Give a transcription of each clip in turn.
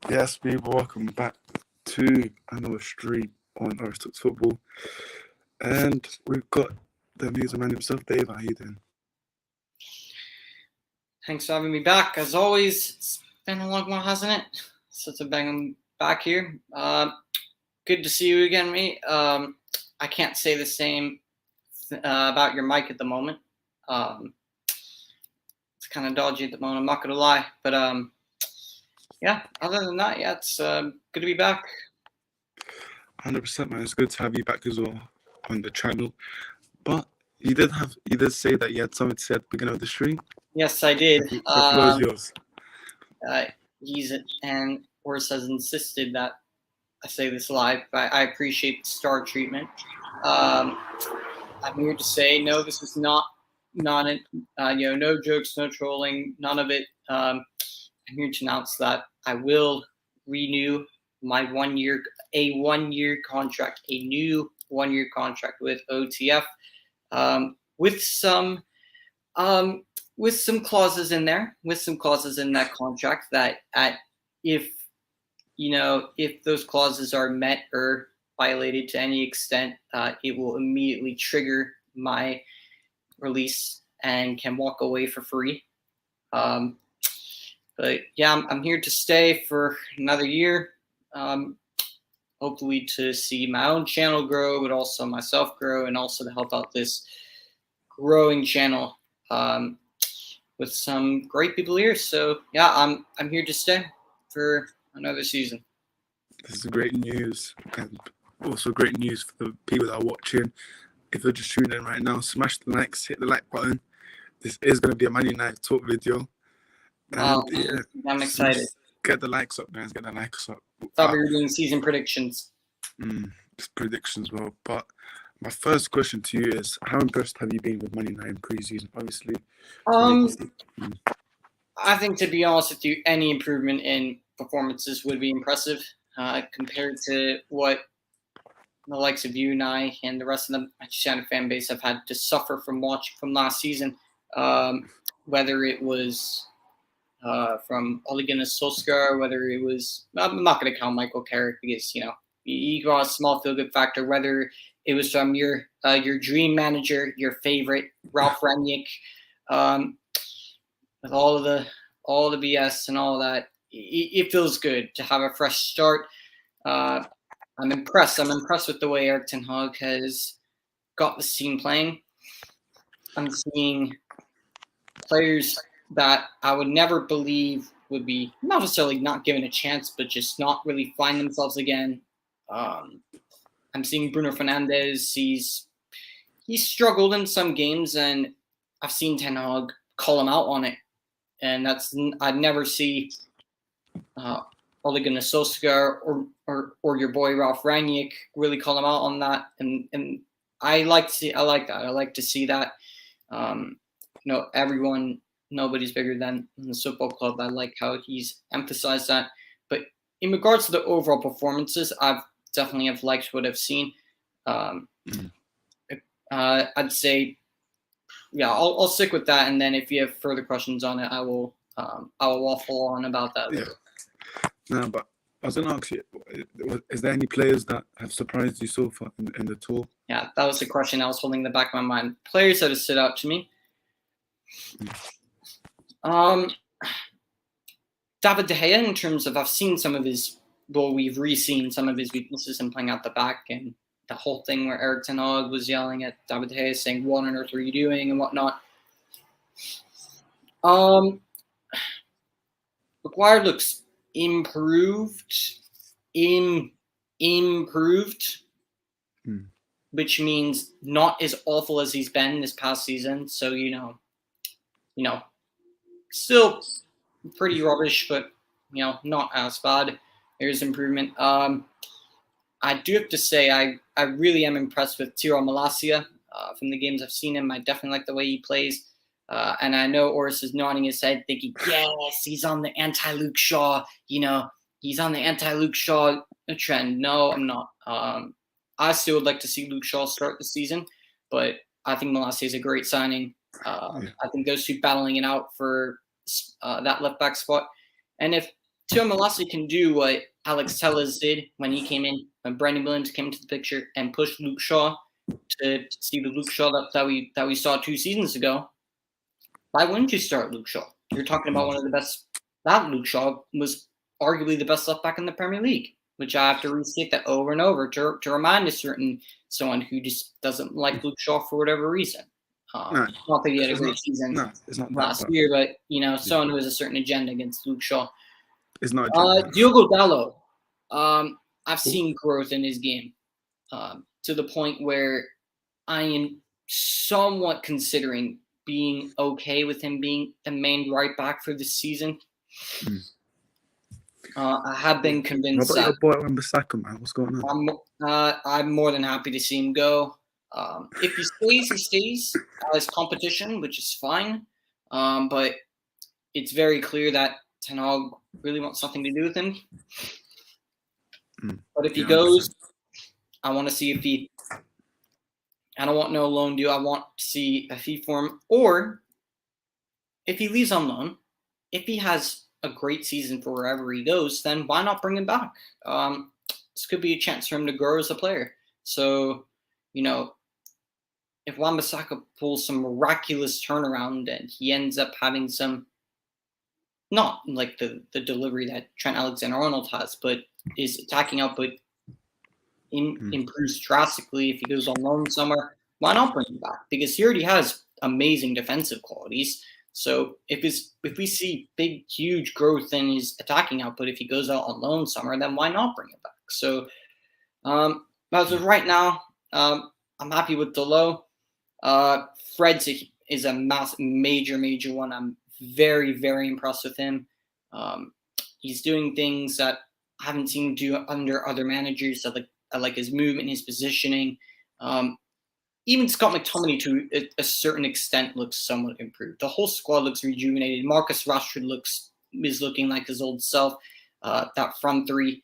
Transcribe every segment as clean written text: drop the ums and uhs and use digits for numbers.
Yes, people, welcome back to another stream on Orest Football. And we've got the amazing man himself, Dave. How you doing? Thanks for having me back. As always, it's been a long while, hasn't it? Since I've been back here. Good to see you again, mate. I can't say the same about your mic at the moment. It's kind of dodgy at the moment, I'm not going to lie. But yeah, other than that, yeah, it's good to be back. 100%, man. It's good to have you back as well on the channel. But you did say that you had something to say at the beginning of the stream. Yes, I did. The floor is yours. Orest has insisted that I say this live. I appreciate the star treatment. I'm here to say no. This is not no jokes, no trolling, none of it. I'm here to announce that I will renew my 1 year contract, a new 1 year contract with OTF, with some clauses in there, in that contract that if those clauses are met or violated to any extent, it will immediately trigger my release and can walk away for free. But yeah, I'm here to stay for another year. Hopefully to see my own channel grow, but also myself grow, and also to help out this growing channel with some great people here. So yeah, I'm here to stay for another season. This is great news, and also great news for the people that are watching. If you're just tuning in right now, smash the likes, hit the like button. This is going to be a Man United talk video. Wow, yeah, I'm excited. Get the likes up, guys. Get the likes up. Thought we were doing season predictions. Just predictions, well. But my first question to you is, how impressed have you been with Man United pre-season? Obviously. I think, to be honest with you, any improvement in performances would be impressive compared to what the likes of you and I and the rest of the Manchester United fan base have had to suffer from watching from last season. Whether it was from Ole Gunnar Solskjaer, whether it was, I'm not going to count Michael Carrick because he got a small feel-good factor. Whether it was from your dream manager, your favorite Ralph Rangnick, with all the BS and all that, it feels good to have a fresh start. I'm impressed. I'm impressed with the way Erik ten Hag has got this team playing. I'm seeing players that I would never believe would be not necessarily not given a chance, but just not really find themselves again. I'm seeing Bruno Fernandes. He's struggled in some games, and I've seen Ten Hag call him out on it. And I'd never see Ole Gunnar Solskjaer or your boy Ralph Rangnick really call him out on that. And I like that. I like to see that. Nobody's bigger than the football club. I like how he's emphasized that. But in regards to the overall performances, I've definitely have liked what I've seen. I'd say, yeah, I'll stick with that. And then if you have further questions on it, I will waffle on about that later. No, but I was going to ask you, is there any players that have surprised you so far in the tour? Yeah, that was the question I was holding in the back of my mind. Players that have stood out to me. Daveye, in terms of, I've seen some of his, we've re-seen some of his weaknesses in playing out the back, and the whole thing where Erik ten Hag was yelling at Daveye saying, "What on earth are you doing?" and whatnot. Maguire looks improved, which means not as awful as he's been this past season. So still pretty rubbish, but not as bad. There's improvement. I do have to say I really am impressed with Tiro Malacia. From the games I've seen him, I definitely like the way he plays. And I know Orest is nodding his head, thinking, yes, he's on the anti-Luke Shaw. He's on the anti-Luke Shaw trend. No, I'm not. I still would like to see Luke Shaw start the season, but I think Malacia is a great signing. I think those two battling it out for that left back spot. And if Theo Malassi can do what Alex Telles did when he came in, when Brandon Williams came into the picture and pushed Luke Shaw to see the Luke Shaw that we saw 2 seasons ago. Why wouldn't you start Luke Shaw? You're talking about one of the best. That Luke Shaw was arguably the best left back in the Premier League, which I have to restate that over and over to remind someone who just doesn't like Luke Shaw for whatever reason. Not that he had a great season last year, but someone who has a certain agenda against Luke Shaw. It's not Diogo Dalot. I've seen growth in his game to the point where I am somewhat considering being okay with him being the main right back for this season. I have been convinced. What about your boy Wan-Bissaka, man? What's going on? I'm more than happy to see him go. If he stays, he stays as competition, which is fine. But it's very clear that Ten Hag really wants nothing to do with him. But if he goes, I want to see if he. I don't want no loan deal. I want to see a fee for him, or if he leaves on loan, if he has a great season for wherever he goes, then why not bring him back? This could be a chance for him to grow as a player. So, if Wan-Bissaka pulls some miraculous turnaround and he ends up having some, not like the delivery that Trent Alexander-Arnold has, but his attacking output improves drastically if he goes on loan somewhere, why not bring him back? Because he already has amazing defensive qualities. So if we see big, huge growth in his attacking output if he goes out on loan somewhere, then why not bring him back? So as of right now, I'm happy with Dalot. Fred is a major one. I'm very, very impressed with him. He's doing things that I haven't seen him do under other managers. I like his movement, his positioning. Even Scott McTominay, to a certain extent, looks somewhat improved. The whole squad looks rejuvenated. Marcus Rashford is looking like his old self. That front three,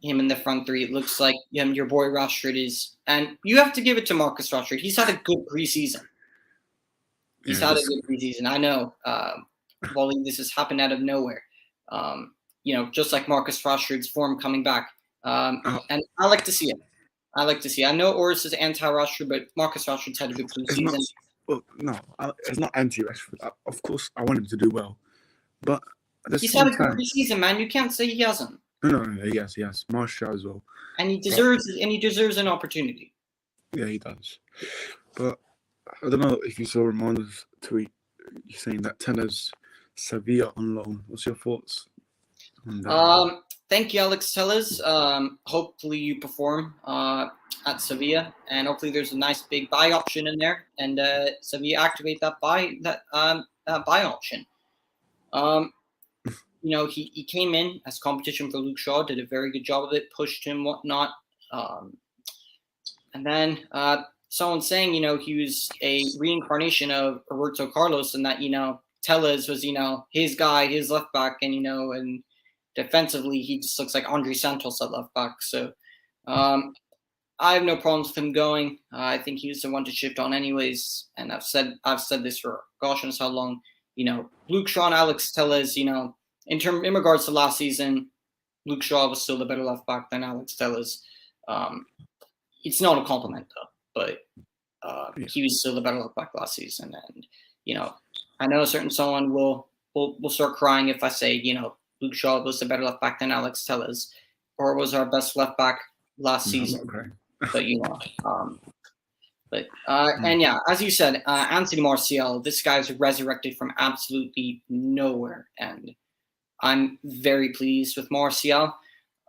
him in the front three, it looks like your boy Rashford is. And you have to give it to Marcus Rashford. He's had a good preseason. I know. This has happened out of nowhere. Just like Marcus Rashford's form coming back. And I like to see it. I know Orest is anti-Rashford, but Marcus Rashford's had a good preseason. It's not anti-Rashford. Of course, I want him to do well. But he's had a good preseason, man. You can't say he hasn't. No, he has. Martial as well. And he deserves an opportunity. Yeah, he does. But I don't know if you saw Ramonda's tweet saying that Telles Sevilla on loan. What's your thoughts on that? Thank you, Alex Telles. Hopefully you perform at Sevilla, and hopefully there's a nice big buy option in there, and Sevilla activate that buy option. He came in as competition for Luke Shaw, did a very good job of it, pushed him, whatnot. And then someone saying, he was a reincarnation of Roberto Carlos, and that, Telles was, his guy, his left back, and defensively, he just looks like Andre Santos at left back. So I have no problems with him going. I think he was the one to shift on anyways. And I've said this for gosh knows how long. Luke Shaw and Alex Telles, in regards to last season, Luke Shaw was still the better left back than Alex Telles. It's not a compliment though, but he was still the better left back last season. And I know a certain someone will start crying if I say Luke Shaw was the better left back than Alex Telles, or was our best left back last season. But and yeah, as you said, Anthony Martial, this guy's resurrected from absolutely nowhere, and I'm very pleased with Martial.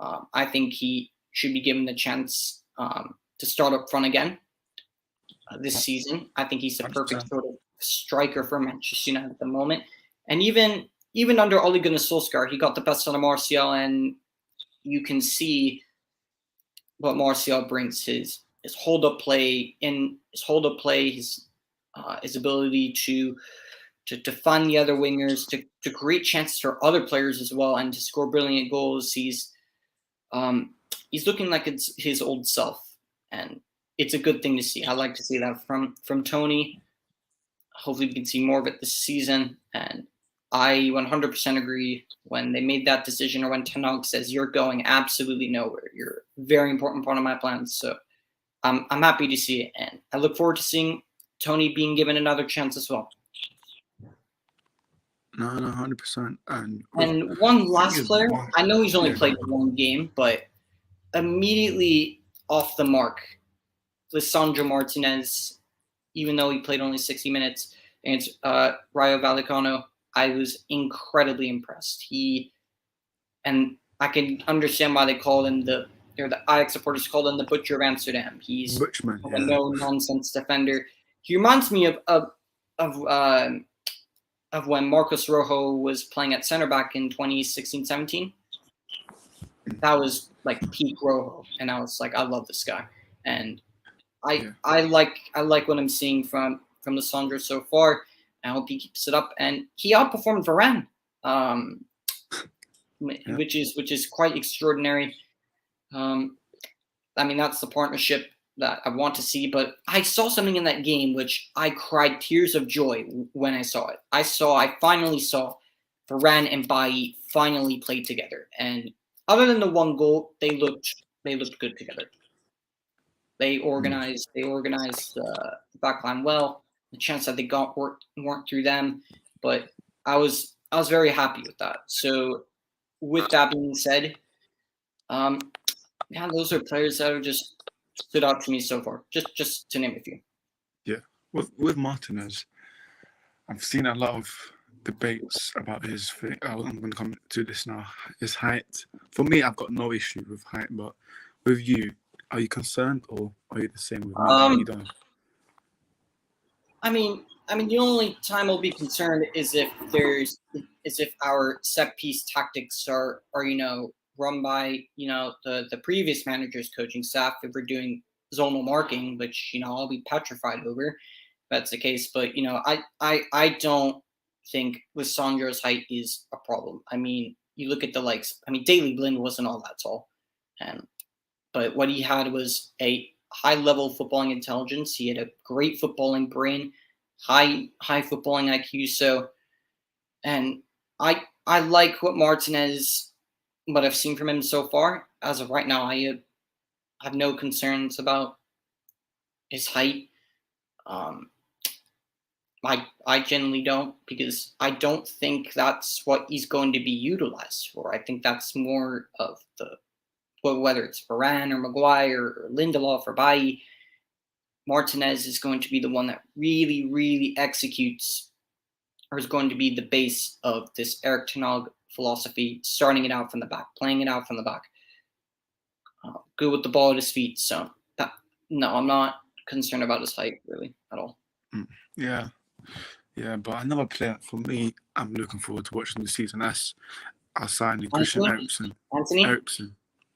I think he should be given the chance to start up front again this season. I think he's the perfect sort of striker for Manchester United at the moment, and even under Ole Gunnar Solskjaer, he got the best out of Martial, and you can see what Martial brings: his hold-up play, his ability to fund the other wingers, to create chances for other players as well, and to score brilliant goals. He's looking like it's his old self, and it's a good thing to see. I like to see that from Tony. Hopefully, we can see more of it this season, and I 100% agree when they made that decision, or when Ten Hag says you're going absolutely nowhere. You're a very important part of my plans. So I'm happy to see it, and I look forward to seeing Tony being given another chance as well. No, 100%. And one last player, I know he's only yeah. played one game, but immediately off the mark, Lisandro Martinez, even though he played only 60 minutes against Rayo Vallecano, I was incredibly impressed. And I can understand why they call him the Ajax supporters called him the Butcher of Amsterdam. He's Butchman, a no-nonsense defender. He reminds me of when Marcos Rojo was playing at center back in 2016-17. That was like peak Rojo, and I was like, I love this guy, and I like what I'm seeing from Lisandro so far. I hope he keeps it up, and he outperformed Varane, which is quite extraordinary. I mean, that's the partnership that I want to see, but I saw something in that game which I cried tears of joy when I saw it. I finally saw Varane and Bailly finally play together, and other than the one goal, they looked good together. They organized the backline well. The chance that they got weren't through them, but I was very happy with that. So, with that being said, those are players that have just stood out to me so far. Just to name a few. Yeah, with Martinez, I've seen a lot of debates about his thing. I'm going to come to this now. His height. For me, I've got no issue with height, but with you, are you concerned, or are you the same with me? You don't. I mean, the only time I'll be concerned is if our set piece tactics are run by the previous manager's coaching staff. If we're doing zonal marking, which I'll be petrified over if that's the case. But I don't think Lisandro's height is a problem. I mean, you look at the likes. I mean, Daley Blind wasn't all that tall, but what he had was a high-level footballing intelligence. He had a great footballing brain, high footballing IQ. So, and I like what I've seen from him so far. As of right now, I have no concerns about his height. I generally don't, because I don't think that's what he's going to be utilized for. I think that's more of whether it's Varane or Maguire or Lindelof or Bailly, Martinez is going to be the one that really, really executes, or is going to be the base of this Erik ten Hag philosophy, starting it out from the back, playing it out from the back, good with the ball at his feet. So, no, I'm not concerned about his height, really, at all. Yeah, but another player, for me, I'm looking forward to watching the season. That's our signing, Christian Eriksen.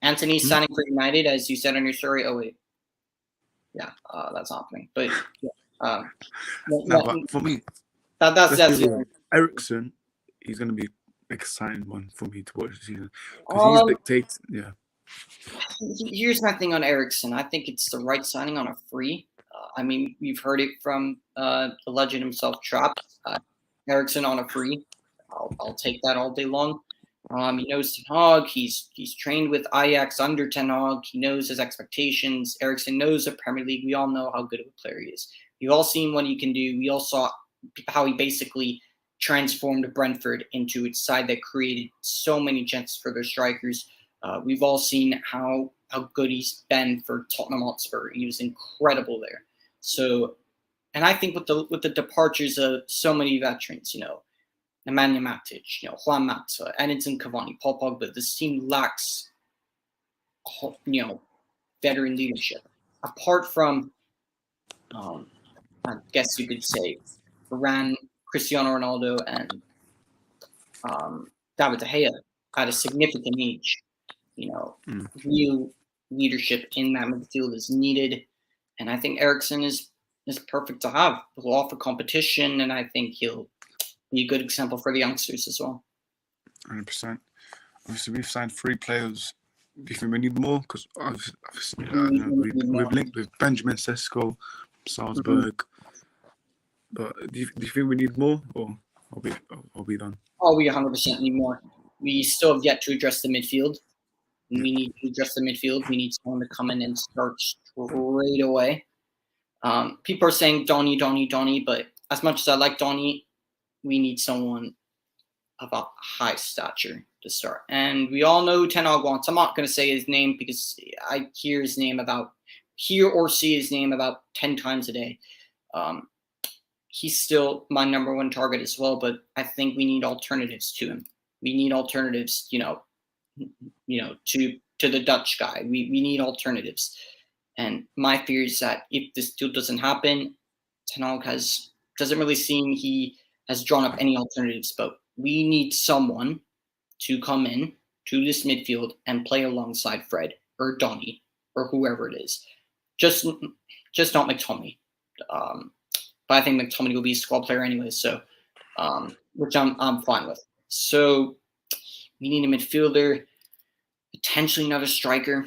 Anthony signing for United, as you said on your story. Oh, wait. Yeah, that's happening. But, but for me, that's Eriksen, he's going to be an exciting one for me to watch this season. Because he's dictating, yeah. Here's my thing on Eriksen. I think it's the right signing on a free. I mean, we've heard it from the legend himself, Trapp. Eriksen on a free. I'll take that all day long. He knows Ten Hag. He's trained with Ajax under Ten Hag. He knows his expectations. Eriksen knows the Premier League. We all know how good of a player he is. We've all seen what he can do. We all saw how he basically transformed Brentford into a side that created so many chances for their strikers. We've all seen how good he's been for Tottenham Hotspur. He was incredible there. So, and I think with the departures of so many veterans, Nemanja Matic, Juan Mata, Edinson Cavani, Paul Pogba, this team lacks, veteran leadership. Apart from, I guess you could say, Varane, Cristiano Ronaldo, and David De Gea at a significant age. Real leadership in that midfield is needed, and I think Eriksen is perfect to have. He'll offer competition, and I think he'll be a good example for the youngsters as well. 100%. Obviously, we've signed 3 players. Do you think we need more? Because we've linked with Benjamin Sesko, Salzburg. But do you think we need more? Or Or be done. Oh, we 100% need more. We still have yet to address the midfield. Yeah. We need to address the midfield. We need someone to come in and start straight away. People are saying Donny, but as much as I like Donny, we need someone of a high stature to start. And we all know who Ten Hag wants. I'm not going to say his name because I hear or see his name about 10 times a day. He's still my number one target as well, but I think we need alternatives to him. We need alternatives, to the Dutch guy. We need alternatives. And my fear is that if this deal doesn't happen, Ten Hag doesn't really seem he has drawn up any alternatives, but we need someone to come in to this midfield and play alongside Fred or Donny or whoever it is. Just not McTominay. But I think McTominay will be a squad player anyway, so which I'm fine with. So we need a midfielder, potentially another striker.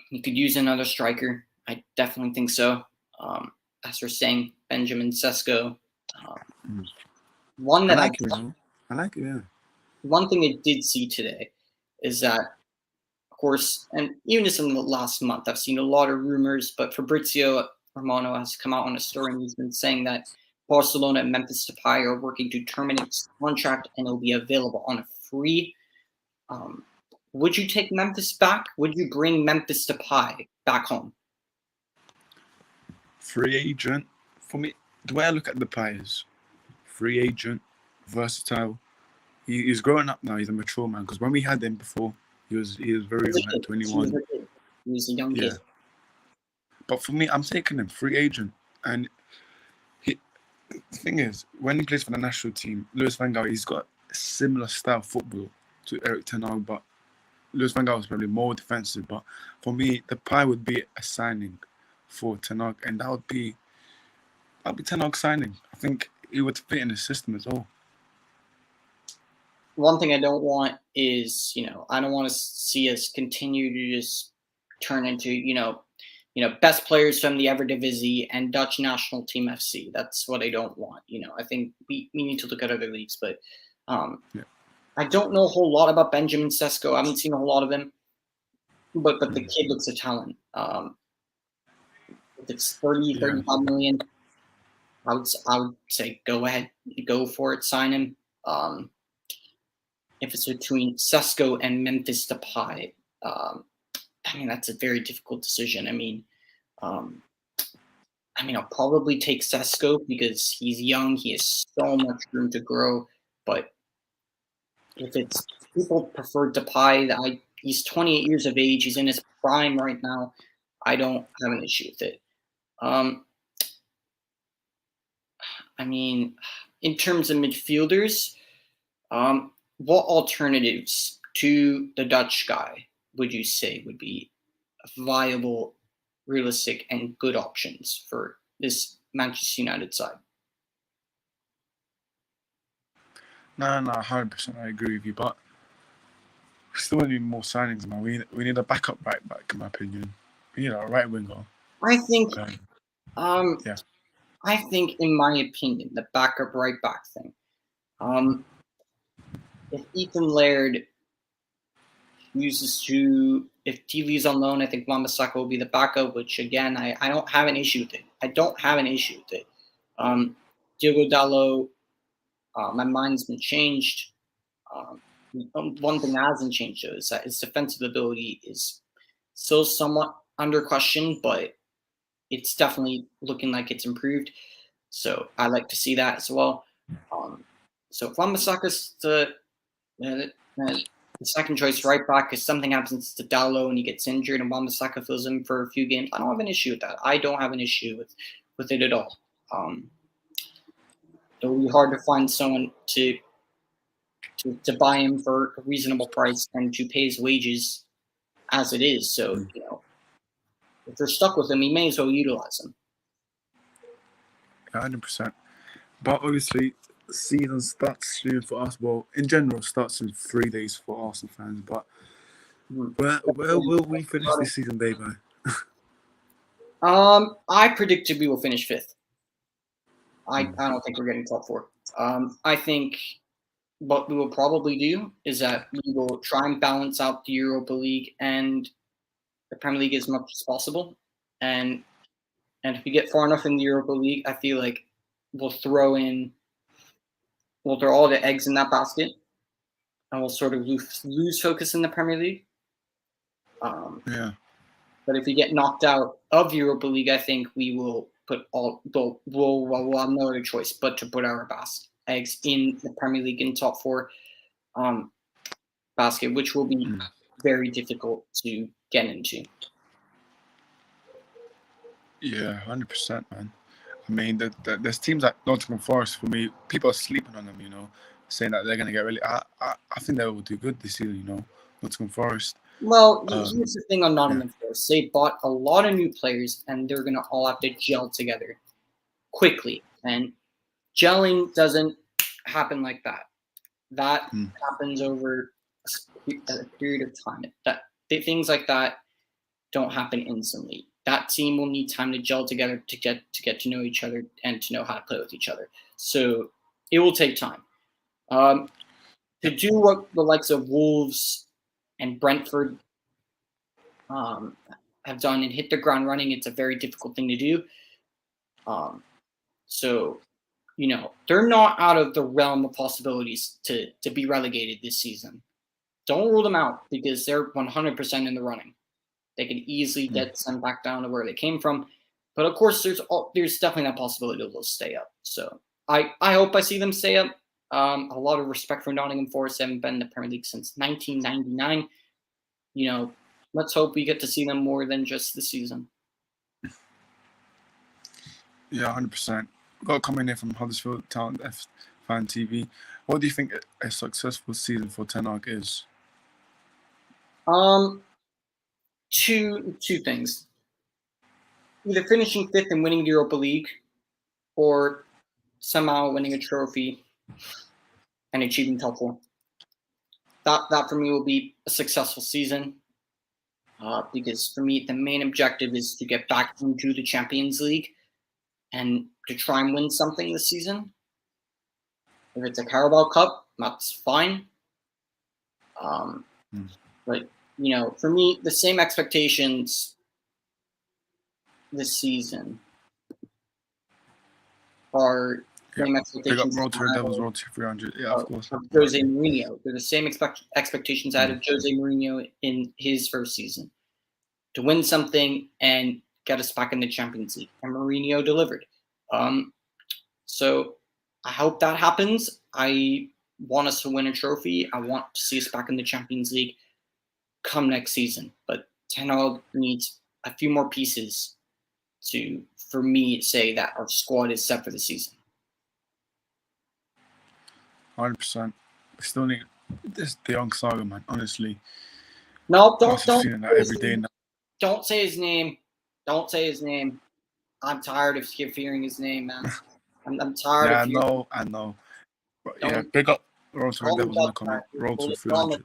You could use another striker. I definitely think so. As we're saying, Benjamin Sesko. One that I like it, yeah. One thing I did see today is that, of course, and even just in the last month, I've seen a lot of rumors, but Fabrizio Romano has come out on a story and he's been saying that Barcelona and Memphis Depay are working to terminate his contract and he'll be available on a free. Would you take Memphis back? Would you bring Memphis Depay back home? Free agent. For me, the way I look at Depay is free agent, versatile. He's growing up now. He's a mature man. Because when we had him before, he was very young, like 21. He was a young kid. But for me, I'm taking him free agent. And the thing is, when he plays for the national team, Louis van Gaal, he's got a similar style of football to Erik ten Hag, but Louis van Gaal is probably more defensive. But for me, Depay would be a signing for ten Hag, and that would be ten Hag signing. I think he would fit in the system as well. One thing I don't want is, I don't want to see us continue to just turn into, best players from the Eredivisie and Dutch national team FC. That's what I don't want. I think we need to look at other leagues, but I don't know a whole lot about Benjamin Sesko. I haven't seen a whole lot of him, but the kid looks a talent. If it's 35 million, I would say go ahead, go for it, sign him. If it's between Sesko and Memphis Depay, that's a very difficult decision. I'll probably take Sesko because he's young. He has so much room to grow. But if it's people prefer Depay, he's 28 years of age. He's in his prime right now. I don't have an issue with it. In terms of midfielders, what alternatives to the Dutch guy would you say would be viable, realistic, and good options for this Manchester United side? No, 100%. I agree with you, but we still need more signings, man. We need a backup right back, in my opinion. We need a right winger. I think, in my opinion, the backup right back thing. If Ethan Laird if TV's on loan, I think Wan-Bissaka will be the backup, which again, I don't have an issue with it. Diogo Dalot, my mind's been changed. One thing that hasn't changed though is that his defensive ability is still somewhat under question, but it's definitely looking like it's improved. So I like to see that as well. So if Wan-Bissaka's the second choice right back, if something happens to Dalot and he gets injured and Wan-Bissaka fills in for a few games, I don't have an issue with that. I don't have an issue with it at all. It will be hard to find someone to buy him for a reasonable price and to pay his wages as it is. So, if they're stuck with him, you may as well utilize him. 100%. But obviously, the season starts soon for us. Well, in general, starts in 3 days for Arsenal fans. But where will we finish this season, Daveye? I predicted we will finish 5th. I don't think we're getting top 4. I think what we will probably do is that we will try and balance out the Europa League and the Premier League as much as possible. And if we get far enough in the Europa League, I feel like we'll throw all the eggs in that basket, and we'll sort of lose focus in the Premier League. Yeah. But if we get knocked out of Europa League, I think we will we'll have no other choice but to put our eggs in the Premier League in top four basket, which will be very difficult to get into. Yeah, 100%, man. I mean, there's teams like Nottingham Forest, for me, people are sleeping on them, saying that they're going to get really. I think they will do good this season, Nottingham Forest. Well, here's the thing on Nottingham Forest. They bought a lot of new players, and they're going to all have to gel together quickly. And gelling doesn't happen like that. That happens over a period of time. Things like that don't happen instantly. That team will need time to gel together to get to know each other and to know how to play with each other. So it will take time. To do what the likes of Wolves and Brentford have done and hit the ground running, it's a very difficult thing to do. So, they're not out of the realm of possibilities to be relegated this season. Don't rule them out because they're 100% in the running. They can easily get sent back down to where they came from. But of course, there's definitely that possibility they'll stay up. So I hope I see them stay up. A lot of respect for Nottingham Forest. They haven't been in the Premier League since 1999. Let's hope we get to see them more than just the season. Yeah, 100%. Got a comment here from Huddersfield Town Fan TV. What do you think a successful season for Ten Hag is? Two things. Either finishing fifth and winning the Europa League, or somehow winning a trophy and achieving top four. That for me will be a successful season. Because for me, the main objective is to get back into the Champions League and to try and win something this season. If it's a Carabao Cup, that's fine. But, for me, the same expectations this season are same expectations. Road to the Devils, Road to 300. Yeah, of course. Of Jose Mourinho. They're the same expectations I had of Jose Mourinho in his first season. To win something and get us back in the Champions League. And Mourinho delivered. So I hope that happens. I want us to win a trophy. I want to see us back in the Champions League come next season. But Ten Hag needs a few more pieces for me to say that our squad is set for the season. 100%. We still need this De Jong saga, man. Honestly. No, don't every day now. Don't say his name. Don't say his name. I'm tired of hearing his name, man. I'm tired of hearing. Yeah, I know. But yeah, big up Road to the Devils in the comment. Road to 300.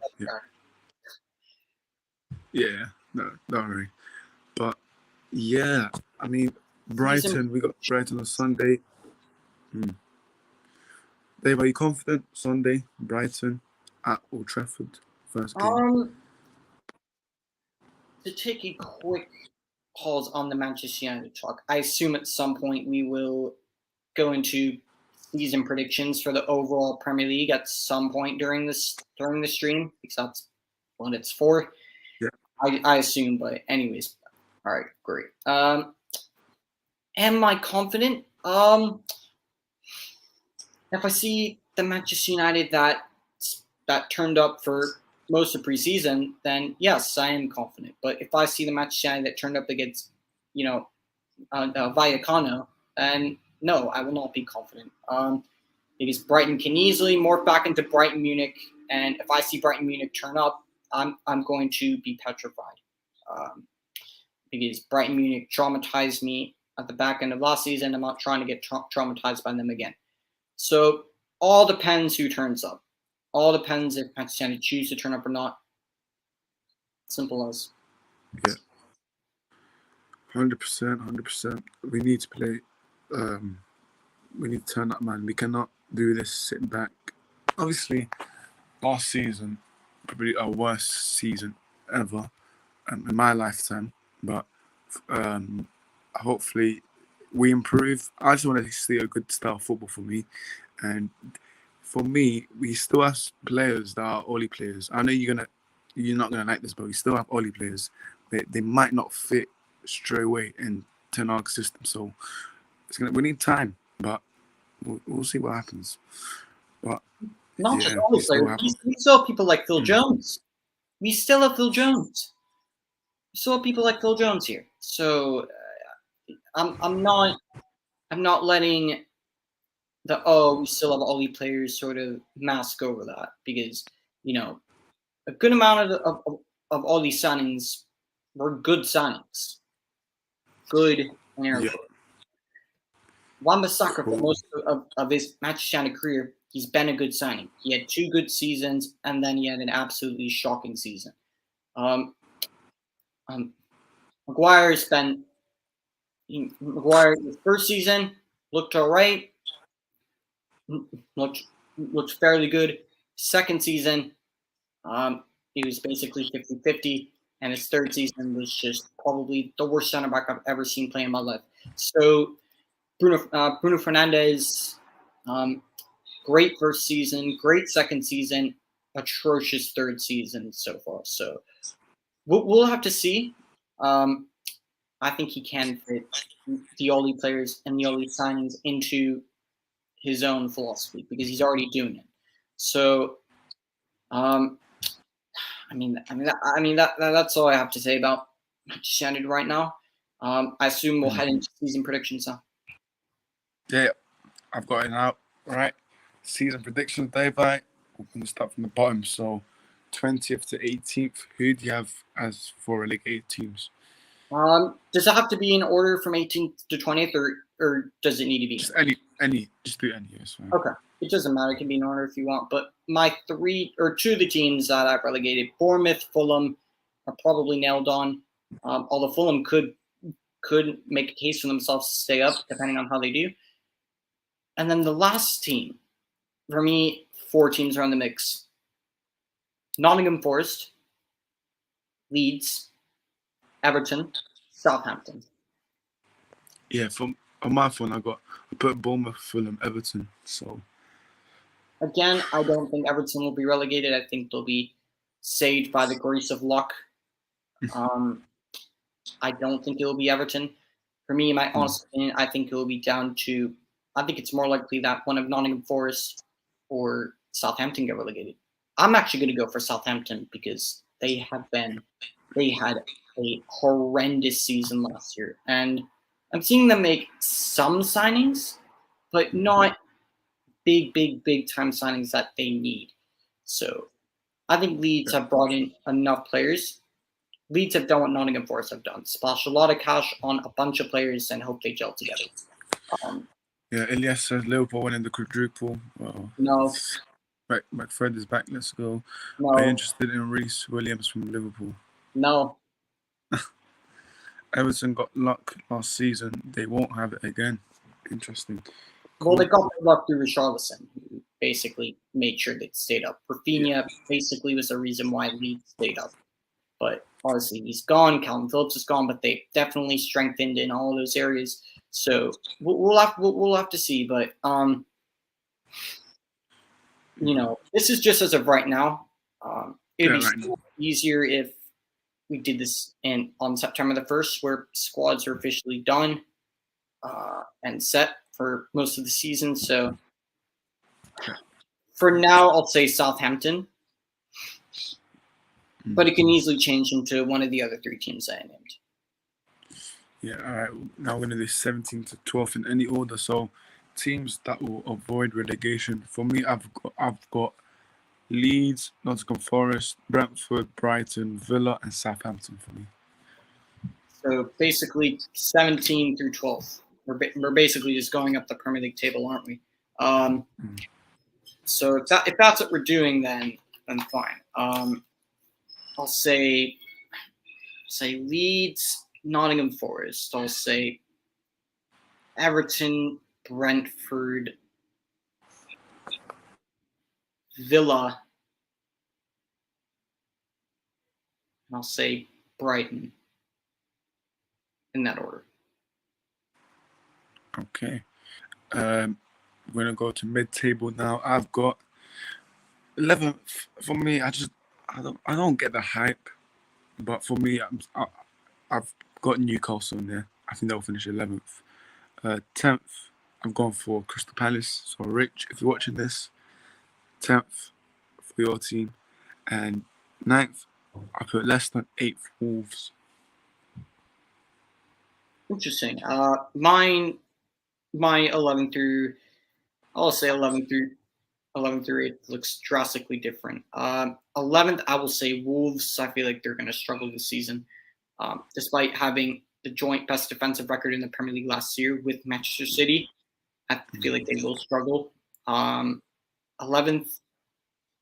Yeah, no, don't worry. But yeah, I mean, Brighton, we got Brighton on Sunday. Dave, are you confident? Sunday, Brighton at Old Trafford, first game. To take a quick pause on the Manchester United talk, I assume at some point we will go into season predictions for the overall Premier League at some point during the stream, because that's what it's for. Yeah, I assume, but anyways, all right, great. Am I confident? If I see the Manchester United that turned up for most of preseason, then yes, I am confident. But if I see the Manchester United that turned up against, Vallecano, then no, I will not be confident. Because Brighton can easily morph back into Brighton Munich, and if I see Brighton Munich turn up, I'm going to be petrified. Because Brighton Munich traumatized me at the back end of last season. I'm not trying to get traumatized by them again. So all depends who turns up. All depends if Manchester United choose to turn up or not. Simple as. Yeah. 100%. We need to play. We need to turn up, man. We cannot do this, sit back. Obviously, last season, probably our worst season ever in my lifetime. But hopefully, we improve. I just want to see a good style of football for me. And for me, we still have players that are Oli players. I know you're not gonna like this, but we still have Oli players. They might not fit straight away in Ten Hag's system. So we need time, but we'll see what happens. But Not just yeah, all we the still players. have. We still have people like Phil Jones. We still have Phil Jones. We still have people like Phil Jones here. So I'm not letting we still have all the players sort of mask over that, because a good amount of all these signings were good signings. Good in air quotes. Wan-Bissaka, for most of his Manchester United career, he's been a good signing. He had 2 good seasons, and then he had an absolutely shocking season. Maguire his first season looked all right, looked fairly good. Second season, he was basically 50-50, and his third season was just probably the worst center back I've ever seen play in my life. So Bruno Fernandes, great first season, great second season, atrocious third season so far. So we'll have to see. I think he can fit the Oli players and the Oli signings into his own philosophy, because he's already doing it. So, that's all I have to say about Manchester United right now. I assume we'll head into season predictions now. Yeah, I've got it out. Right. Season predictions, Daveye. We're going to start from the bottom. So, 20th to 18th. Who do you have as for relegated teams? Does it have to be in order from 18th to 20th, or does it need to be? Just any. Just do any. Yes. Okay. It doesn't matter. It can be in order if you want. But my 2 of the teams that I've relegated, Bournemouth, Fulham, are probably nailed on. Although Fulham could make a case for themselves to stay up, depending on how they do. And then the last team, for me, 4 teams are in the mix: Nottingham Forest, Leeds, Everton, Southampton. Yeah, on my phone, I put Bournemouth, Fulham, Everton. So again, I don't think Everton will be relegated. I think they'll be saved by the grace of luck. I don't think it will be Everton. For me, my honest opinion, I think it will be down to. I think it's more likely that one of Nottingham Forest or Southampton get relegated. I'm actually going to go for Southampton, because they had a horrendous season last year, and I'm seeing them make some signings, but not big time signings that they need. So I think Leeds have brought in enough players. Leeds have done what Nottingham Forest have done: splash a lot of cash on a bunch of players and hope they gel together. Yeah, Elias says Liverpool winning the quadruple. Well, no. McFred is back. Let's go. No. Are you interested in Reece Williams from Liverpool? No. Everton got luck last season. They won't have it again. Interesting. Well, they got the luck through Richarlison, who basically made sure they stayed up. Rafinha basically was the reason why Leeds stayed up. But obviously he's gone. Calvin Phillips is gone, but they definitely strengthened in all of those areas. So we'll have to see. But this is just as of right now. It'd be easier if we did this on September the 1st, where squads are officially done and set for most of the season. So for now, I'll say Southampton, but it can easily change into one of the other 3 teams I named. Yeah, all right. Now we're going to do 17th to 12th in any order. So teams that will avoid relegation. For me, I've got Leeds, Nottingham Forest, Brentford, Brighton, Villa, and Southampton for me. So basically 17 through 12. We're basically just going up the Premier League table, aren't we? So if that's what we're doing, then fine. I'll say Leeds, Nottingham Forest. I'll say Everton, Brentford, Villa, and I'll say Brighton in that order. Okay. We're gonna go to mid-table now. I've got 11th. For me, I don't get the hype, but for me, I've got Newcastle in there. I think they'll finish 11th. 10th, I'm going for Crystal Palace. So, Rich, if you're watching this, 10th for your team, and 9th, I put Leicester, 8th, Wolves. Interesting. My 11 through, I'll say 11 through 8 looks drastically different. 11th, I will say Wolves. I feel like they're going to struggle this season, despite having the joint best defensive record in the Premier League last year with Manchester City. I feel like they will struggle. 11th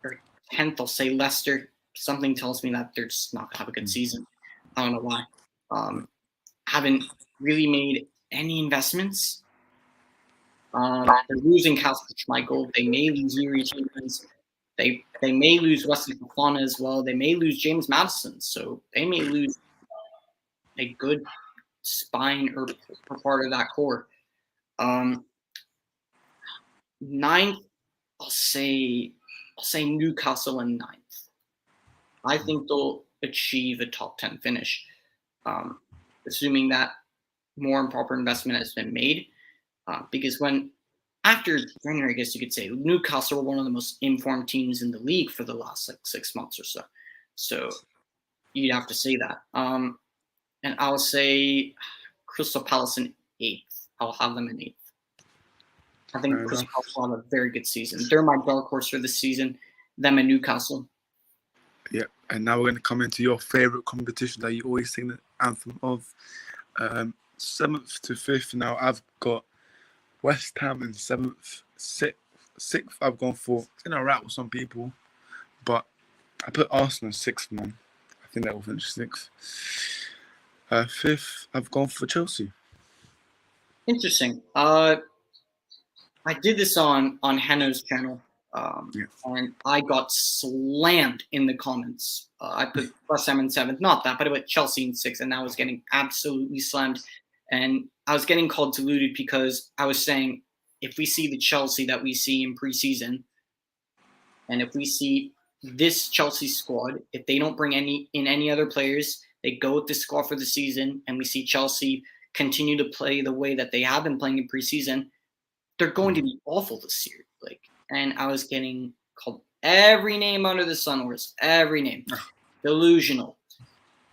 or 10th, I'll say Leicester. Something tells me that they're just not going to have a good season. I don't know why. Haven't really made any investments. They're losing Casper Schmeichel. They may lose Yuri Tielemans. They may lose Wesley Fofana as well. They may lose James Maddison. So they may lose a good spine or part of that core. 9th, I'll say Newcastle in 9th. I think they'll achieve a top 10 finish, assuming that more and proper investment has been made. Because after January, I guess you could say, Newcastle were one of the most informed teams in the league for the last 6 months or so. So you'd have to say that. And I'll say Crystal Palace in 8th. I'll have them in 8th. I think Crystal Palace will have a very good season. They're my dark horse for this season. Them and Newcastle. Yep. And now we're going to come into your favorite competition that you always sing the anthem of. 7th to 5th. Now I've got West Ham in 7th. 6th, I've gone for, it's going to rattle some people, but I put Arsenal 6th, man. I think they will finish 6th. 5th, I've gone for Chelsea. Interesting. I did this on Hanno's channel, and I got slammed in the comments. I put West Ham in 7th, not that, but I put Chelsea in 6th, and I was getting absolutely slammed. And I was getting called deluded because I was saying, if we see the Chelsea that we see in preseason, and if we see this Chelsea squad, if they don't bring any other players, they go with this squad for the season, and we see Chelsea continue to play the way that they have been playing in preseason, they're going to be awful this year. And I was getting called every name under the sun, Orest, every name. Delusional.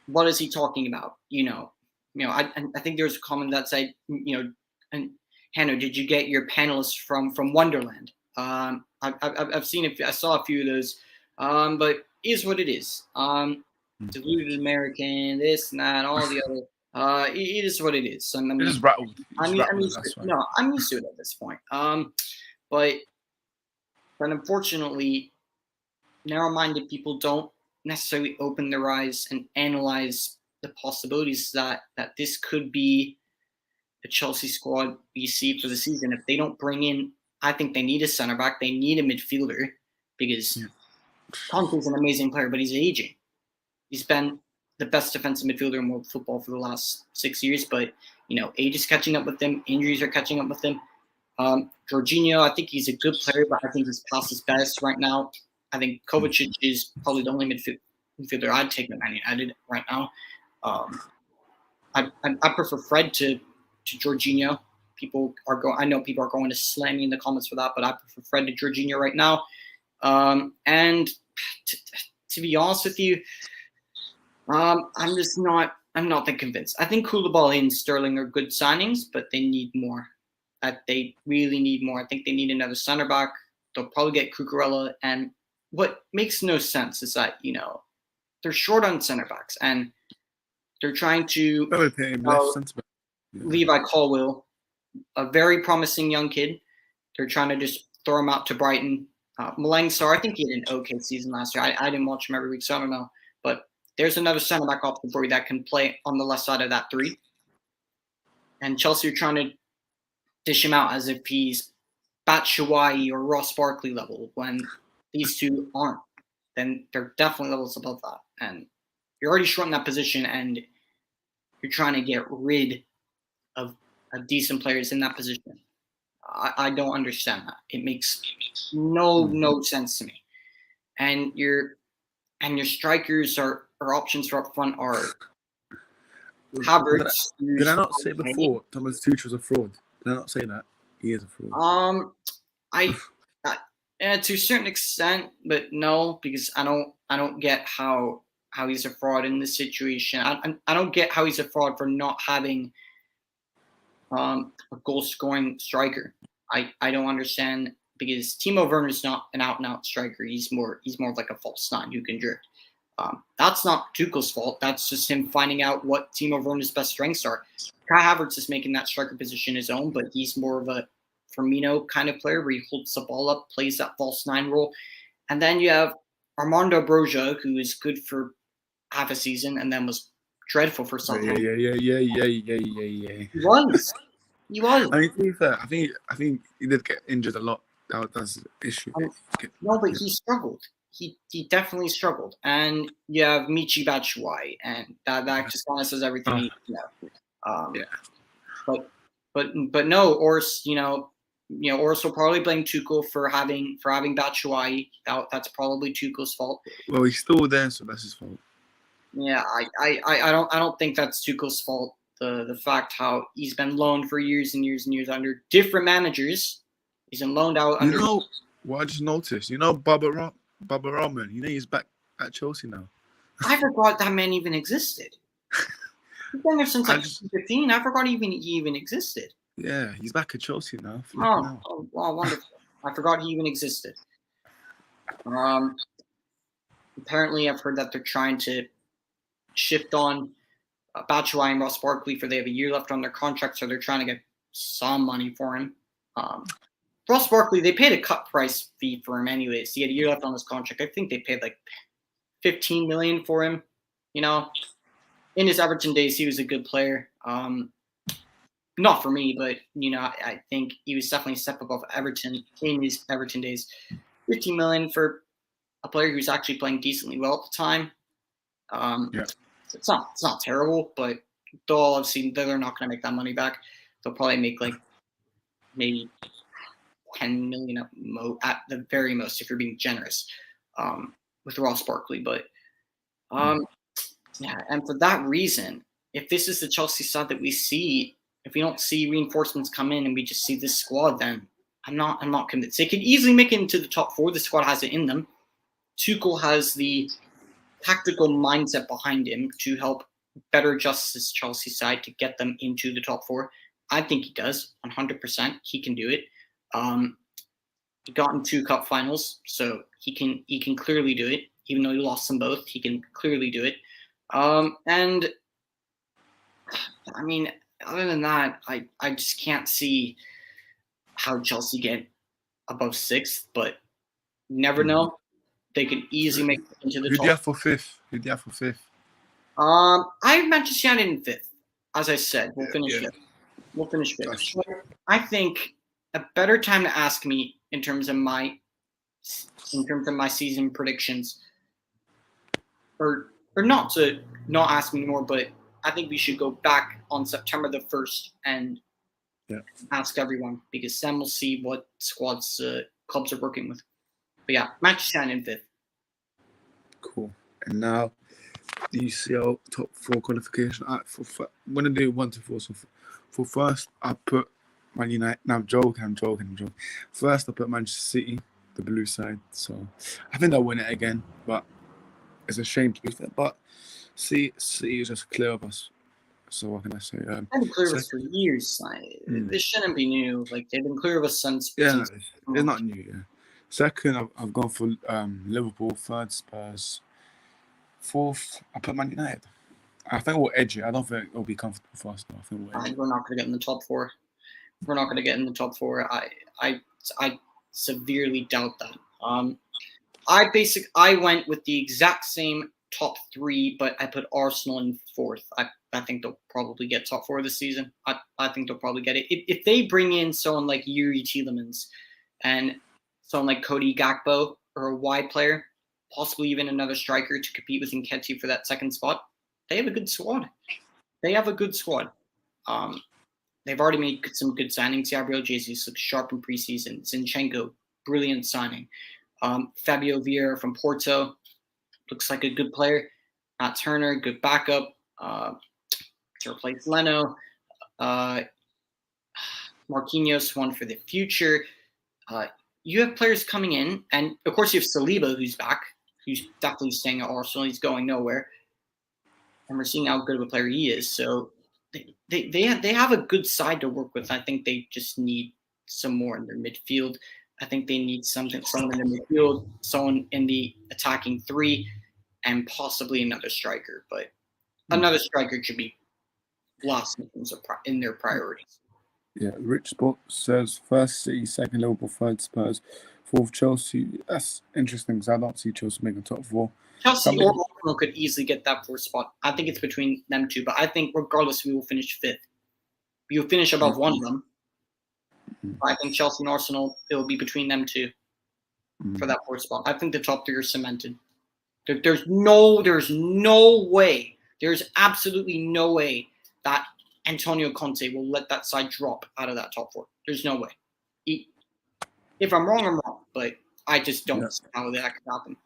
What is he talking about? I think there's a comment that said, and Hanno, did you get your panelists from Wonderland? I've seen it. I saw a few of those, but it is what it is. Deluded American, this and that, all the other. It is what it is. I'm used to it at this point. But unfortunately, narrow-minded people don't necessarily open their eyes and analyze the possibilities that this could be the Chelsea squad we see for the season. If they don't bring in, I think they need a center back. They need a midfielder because Conte's an amazing player, but he's aging. He's been the best defensive midfielder in world football for the last 6 years, but age is catching up with him. Injuries are catching up with him. Jorginho, I think he's a good player, but I think he's past his best right now. I think Kovacic is probably the only midfielder I'd take at Man United right now. I prefer Fred to Jorginho. I know people are going to slam me in the comments for that, but I prefer Fred to Jorginho right now. And to be honest with you, I'm not that convinced. I think Koulibaly and Sterling are good signings, but they need more. They really need more. I think they need another center back. They'll probably get Cucurella. And what makes no sense is that, they're short on center backs and they're trying to Levi Colwill, a very promising young kid. They're trying to just throw him out to Brighton. Malang Sarr, I think he had an okay season last year. I didn't watch him every week, so I don't know. But there's another center back option for you that can play on the left side of that three. And Chelsea are trying to dish him out as if he's Batshuayi or Ross Barkley level when these two aren't, then they're definitely levels above that. And you're already short in that position, and you're trying to get rid of decent players in that position. I don't understand that. It makes no sense to me. And your strikers are options for up front are Havertz. Did I not say before Thomas Tuchel's a fraud? Did I not say that? He is a to fraud. a certain extent, but no, because I don't get how he's a fraud in this situation. I don't get how he's a fraud for not having a goal scoring striker. I don't understand, because Timo Werner's not an out and out striker. He's more of like a false nine who can drift. That's not Tuchel's fault. That's just him finding out what Timo Werner's best strengths are. Kai Havertz is making that striker position his own, but he's more of a Firmino kind of player where he holds the ball up, plays that false nine role. And then you have Armando Broja, who is good for half a season and then was dreadful for something. Yeah. He was. I mean, to be fair, I think he did get injured a lot. That's the issue. No, but he struggled. He definitely struggled. And you have Michy Batshuayi, and that just kind of says everything. But no, Orest, Orest will probably blame Tuchel for having Batshuayi. That's probably Tuchel's fault. Well, he's still there, so that's his fault. Yeah, I don't think that's Tuchel's fault. The fact how he's been loaned for years and years and years under different managers. He's been loaned out. You know what I just noticed? Baba Rahman. He's back at Chelsea now. I forgot that man even existed. He's been there since 2015. I forgot he even existed. Yeah, he's back at Chelsea now. Oh, wonderful! I forgot he even existed. Apparently, I've heard that they're trying to shift on Batshuayi and Ross Barkley, for they have a year left on their contract, so they're trying to get some money for him. Ross Barkley, they paid a cut price fee for him anyways. He had a year left on his contract. I think they paid like $15 million for him. In his Everton days, he was a good player. Not for me, but I think he was definitely a step above Everton in his Everton days. $15 million for a player who's actually playing decently well at the time. It's not terrible, but though I've seen they're not going to make that money back. They'll probably make like maybe $10 million at the very most, if you're being generous, with Ross Barkley. But and for that reason, if this is the Chelsea side that we see, if we don't see reinforcements come in and we just see this squad, then I'm not convinced. They could easily make it into the top four. The squad has it in them. Tuchel has the tactical mindset behind him to help better adjust this Chelsea side to get them into the top four. I think he does 100%. He can do it. He got in 2 cup finals, so he can clearly do it. Even though he lost them both, he can clearly do it. And I mean, other than that, I just can't see how Chelsea get above 6th, but you never know. They could easily make it into the top. Who'd you have for 5th? I have Manchester United in 5th. As I said, we'll finish 5th. We'll finish 5th. So I think a better time to ask me in terms of my season predictions, or not to not ask me anymore, but I think we should go back on September the 1st and ask everyone, because then we'll see what squads clubs are working with. But yeah, Manchester United in 5th. Cool. And now the UCL top 4 qualification. I'm going to do 1 to 4. So for first, I put Man United. No, I'm joking. First, I put Manchester City, the blue side. So I think they'll win it again, but it's a shame to be fair. But City is just clear of us. So what can I say? They've been clear of us for years. This shouldn't be new. Like, they've been clear of us since. Yeah, it's not new. Yeah. Second, I've gone for Liverpool. Third, Spurs. Fourth, I put Man United. I think we'll edge it. I don't think it'll be comfortable for us now. I think we're not going to get in the top 4. We're not going to get in the top 4. I severely doubt that. I went with the exact same top 3, but I put Arsenal in 4th. I think they'll probably get top 4 this season. I think they'll probably get it. If they bring in someone like Yuri Tielemans and someone like Cody Gakpo or a wide player, possibly even another striker to compete with Nketiah for that second spot, they have a good squad. They have a good squad. They've already made some good signings. Gabriel Jesus looks sharp in preseason. Zinchenko, brilliant signing. Fabio Vieira from Porto looks like a good player. Matt Turner, good backup to replace Leno. Marquinhos, one for the future. You have players coming in, and of course you have Saliba, who's back, who's definitely staying at Arsenal. He's going nowhere, and we're seeing how good of a player he is. So they have a good side to work with. I think they just need some more in their midfield. I think they need someone in the midfield, someone in the attacking three, and possibly another striker. But another striker should be last in their priorities. Yeah, Rich Spot says first City, second Liverpool, third Spurs, fourth Chelsea. That's interesting because I don't see Chelsea making top four. Chelsea or Arsenal could easily get that fourth spot. I think it's between them two, but I think regardless, we will finish fifth. We will finish above one of them. I think Chelsea and Arsenal, it will be between them two for that fourth spot. I think the top three are cemented. There's no way, there's absolutely no way that Antonio Conte will let that side drop out of that top four. There's no way. If I'm wrong, I'm wrong, but I just don't see how that could happen.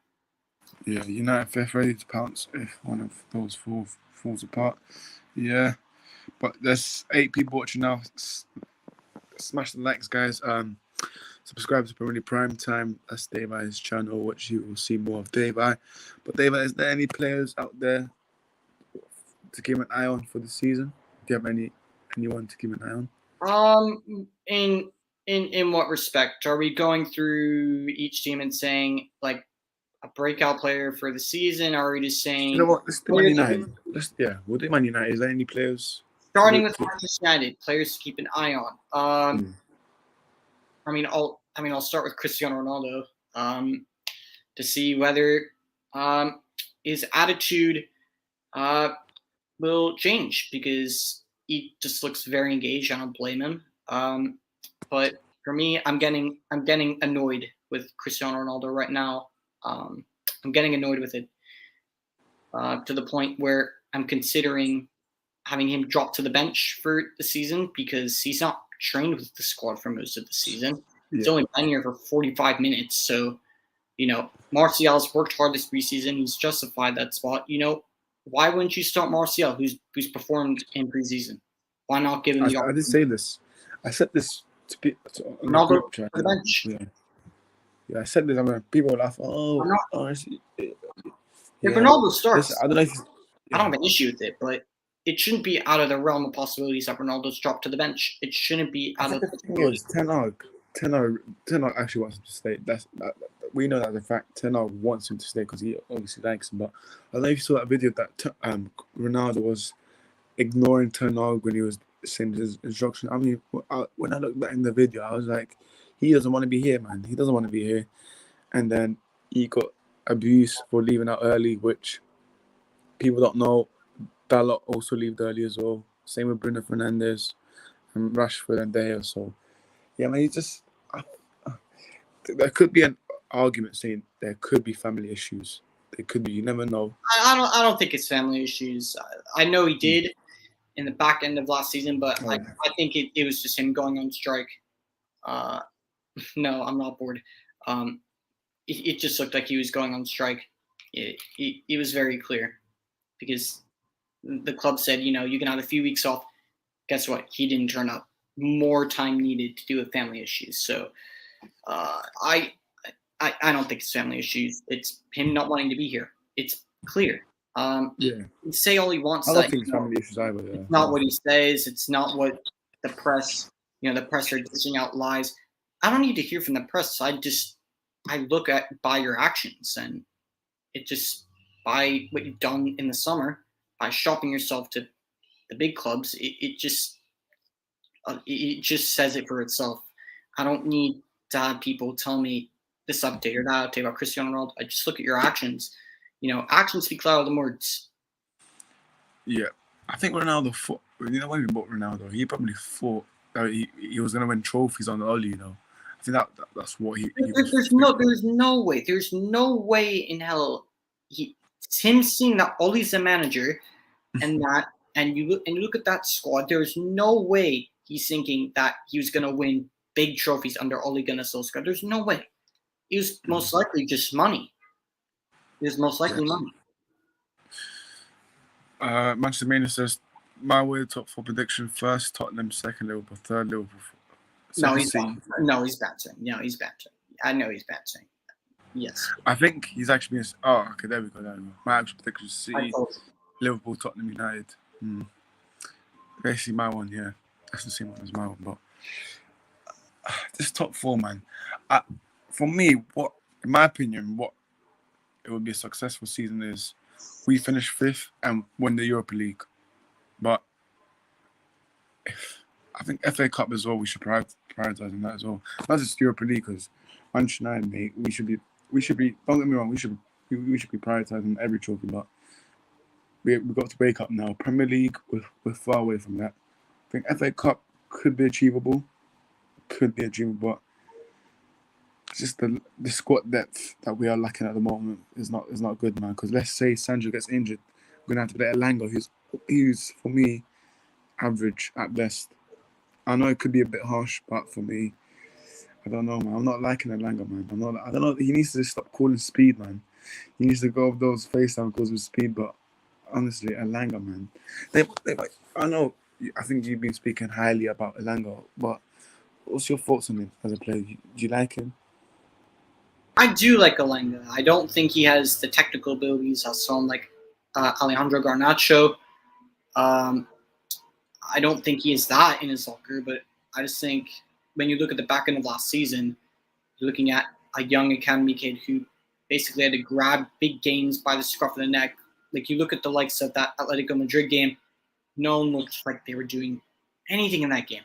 Yeah, United fifth, ready to pounce if one of those four falls apart. Yeah, but there's 8 people watching now. Smash the likes, guys. Subscribe to Premier Prime Time. That's Daveye's channel, which you will see more of Daveye. But Daveye, is there any players out there to keep an eye on for the season? Do you have anyone to keep an eye on? In what respect? Are we going through each team and saying like a breakout player for the season? Or are we just saying, you know what? Let's do Man United. We'll do Man United. Is there any players starting with Manchester United players to keep an eye on? I mean, I'll start with Cristiano Ronaldo to see whether his attitude will change, because he just looks very engaged. I don't blame him. But for me, I'm getting annoyed with Cristiano Ronaldo right now. I'm getting annoyed with it to the point where I'm considering having him drop to the bench for the season, because he's not trained with the squad for most of the season. He's only been here for 45 minutes. So, Martial's worked hard this preseason. He's justified that spot. Why wouldn't you start Martial, who's performed in preseason? Why not give him the opportunity? I did say this. I said this to Ronaldo to the bench. Yeah, I said this. I mean, people laugh. If Ronaldo starts, I don't know. I don't have an issue with it, but it shouldn't be out of the realm of possibilities that Ronaldo's dropped to the bench. It shouldn't be out of the possibilities. Ten Hag actually wants him to stay. We know that the fact. Ten Hag wants him to stay because he obviously likes him. But I don't know if you saw that video that Ronaldo was ignoring Ten Hag when he was saying his instruction. I mean, when I looked back in the video, I was like, he doesn't want to be here, man. He doesn't want to be here. And then he got abused for leaving out early, which people don't know. Dalot also left early as well. Same with Bruno Fernandes and Rashford and De Gea. So, yeah, man, there could be an argument saying there could be family issues. There could be. You never know. I don't think it's family issues. I know he did in the back end of last season, but I think it was just him going on strike. No, I'm not bored. It just looked like he was going on strike. It was very clear, because the club said, you can have a few weeks off. Guess what? He didn't turn up. More time needed to do with family issues. So I don't think it's family issues. It's him not wanting to be here. It's clear. Say all he wants. I don't think it's family issues either. Yeah. It's not what he says. It's not what the press, the press are dishing out lies. I don't need to hear from the press. I look by your actions, and it just by what you've done in the summer, by shopping yourself to the big clubs. It just says it for itself. I don't need to have people tell me this update or that update about Cristiano Ronaldo. I just look at your actions. Actions speak louder than words. Yeah, I think Ronaldo thought. When we bought Ronaldo, he probably thought that he was gonna win trophies on early. I think that's what he was. There's no way in hell it's him seeing that Ollie's the manager, and you look at that squad. There's no way he's thinking that he was gonna win big trophies under Ole Gunnar Solskjaer. There's no way. It was most likely just money. It was most likely money. Manchester Mania says, my way top 4 prediction: first Tottenham, second Liverpool, third Liverpool. No, he's bantering. I know he's bantering. Yes. I think he's actually been. Oh, okay, there we go. My actual prediction is City, Liverpool, Tottenham, United. Basically, my one, yeah. That's the same one as my one, but this top 4, man. For me, in my opinion, what it would be a successful season is we finish 5th and win the Europa League. But I think FA Cup as well, we should prioritize on that as well. Not just Europa League, because Manchester United, mate, we should be. Don't get me wrong, we should be prioritizing every trophy, but we've got to wake up now. Premier League, we're far away from that. I think FA Cup could be achievable, but it's just the squad depth that we are lacking at the moment is not good, man. Because let's say Sancho gets injured, we're gonna have to play Elanga, who's for me average at best. I know it could be a bit harsh, but for me, I don't know, man. I'm not liking Elanga, man. I don't know. He needs to just stop calling speed, man. He needs to go with those FaceTime calls with speed, but honestly, Elanga, man. I know. I think you've been speaking highly about Elanga, but what's your thoughts on him as a player? Do you like him? I do like Elanga. I don't think he has the technical abilities of someone like Alejandro Garnacho. I don't think he is that in his locker, but I just think when you look at the back end of last season, you're looking at a young academy kid who basically had to grab big games by the scruff of the neck. Like, you look at the likes of that Atletico Madrid game, no one looked like they were doing anything in that game.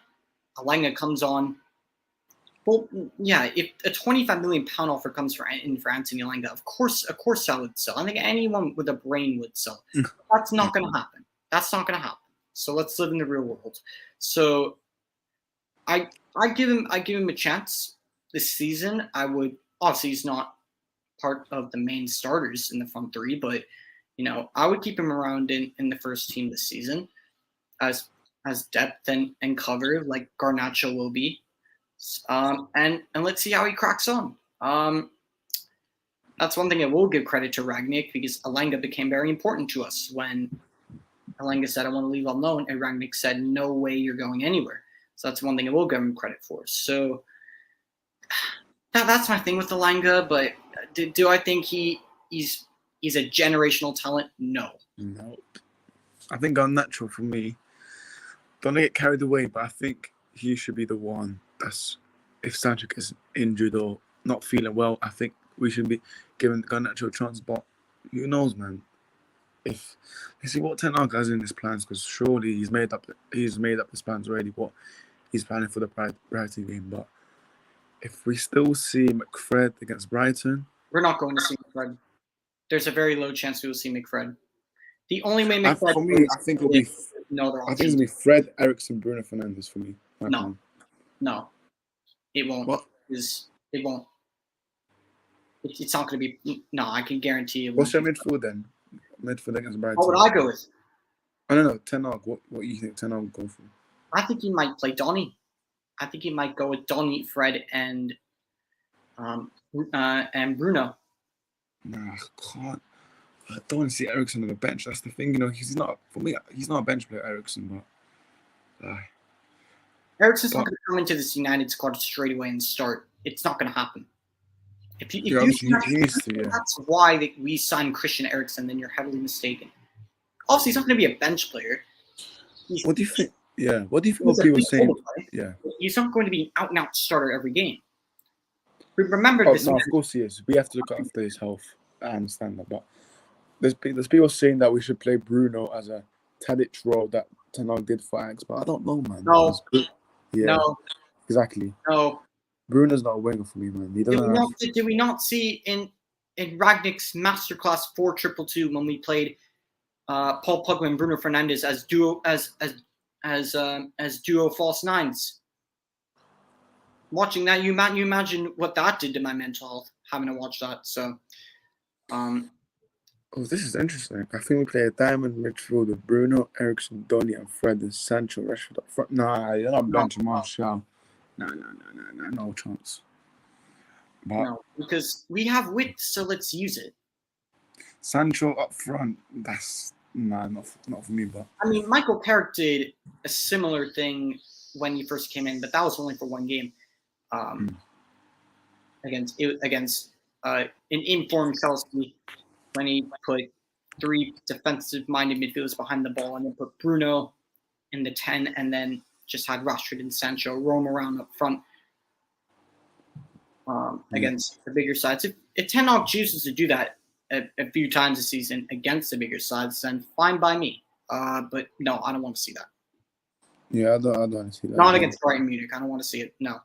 Elanga comes on. Well, yeah, if a £25 million offer comes for Anthony Elanga, of course I would sell. I think anyone with a brain would sell. That's not going to happen. So let's live in the real world. So I give him a chance this season. I would, obviously he's not part of the main starters in the front 3, but I would keep him around in the first team this season as depth and cover like Garnacho will be. And let's see how he cracks on. That's one thing I will give credit to Rangnick, because Elanga became very important to us when Elanga said, I want to leave on loan, and Rangnick said, no way you're going anywhere. So that's one thing I will give him credit for. So that's my thing with Elanga, but do I think he's a generational talent? No. I think Garnacho, for me, don't get carried away, but I think he should be the one that's, if Sancho gets injured or not feeling well, I think we should be giving Garnacho a chance. But who knows, man? If you see what Ten Hag has in his plans, because surely he's made up his plans already, what he's planning for the Brighton game. But if we still see McFred against Brighton, we're not going to see McFred. There's a very low chance we will see McFred. The only way McFred, for me, I think it'll be. I think it'll be Fred, Eriksen, Bruno Fernandes for me. No, it won't. What? It won't. It's not going to be. No, I can guarantee you. What's your midfield then? Midfield against Brighton. What would I go with? I don't know. Ten Hag. What do you think Ten Hag will go for? I think he might play Donny. I think he might go with Donny, Fred, and Bruno. Nah, I can't. I don't want to see Eriksen on the bench. That's the thing, he's not, for me, he's not a bench player, Eriksen, but Eriksen's not going to come into this United squad straight away and start. It's not going to happen. That's why we signed Christian Eriksen, then you're heavily mistaken. Obviously, he's not going to be a bench player. What do you think? Yeah, what do you think? What people saying? Yeah, he's not going to be an out-and-out starter every game. Remember this. No, of course he is. We have to look after his health. I understand that, but there's people saying that we should play Bruno as a Tadic role that Ten Hag did for Ajax, but I don't know, man. No. No. Exactly. No. Bruno's not a winger for me, man. Did we not see in Ragnick's masterclass 4-2-2 when we played Paul Pogba and Bruno Fernandes as duo false nines? watching that, you imagine what that did to my mental health, having to watch that. So, Oh, this is interesting. I think we play a diamond midfield with Bruno, Ericsson, Donny, and Fred, and Sancho, Rashford up front. Nah, you're not no, benching Martial. No chance. But no, because we have width, so let's use it. Sancho up front, that's not for me. But I mean, Michael Carrick did a similar thing when he first came in, but that was only for one game against an informed Chelsea when he put 3 defensive-minded midfielders behind the ball and then put Bruno in the 10 and then just had Rashford and Sancho roam around up front against the bigger sides. If Ten Hag chooses to do that a few times this season against the bigger sides, then fine by me. But no, I don't want to see that. yeah, I don't want to see that. Not against Brighton Munich. I don't want to see it. No.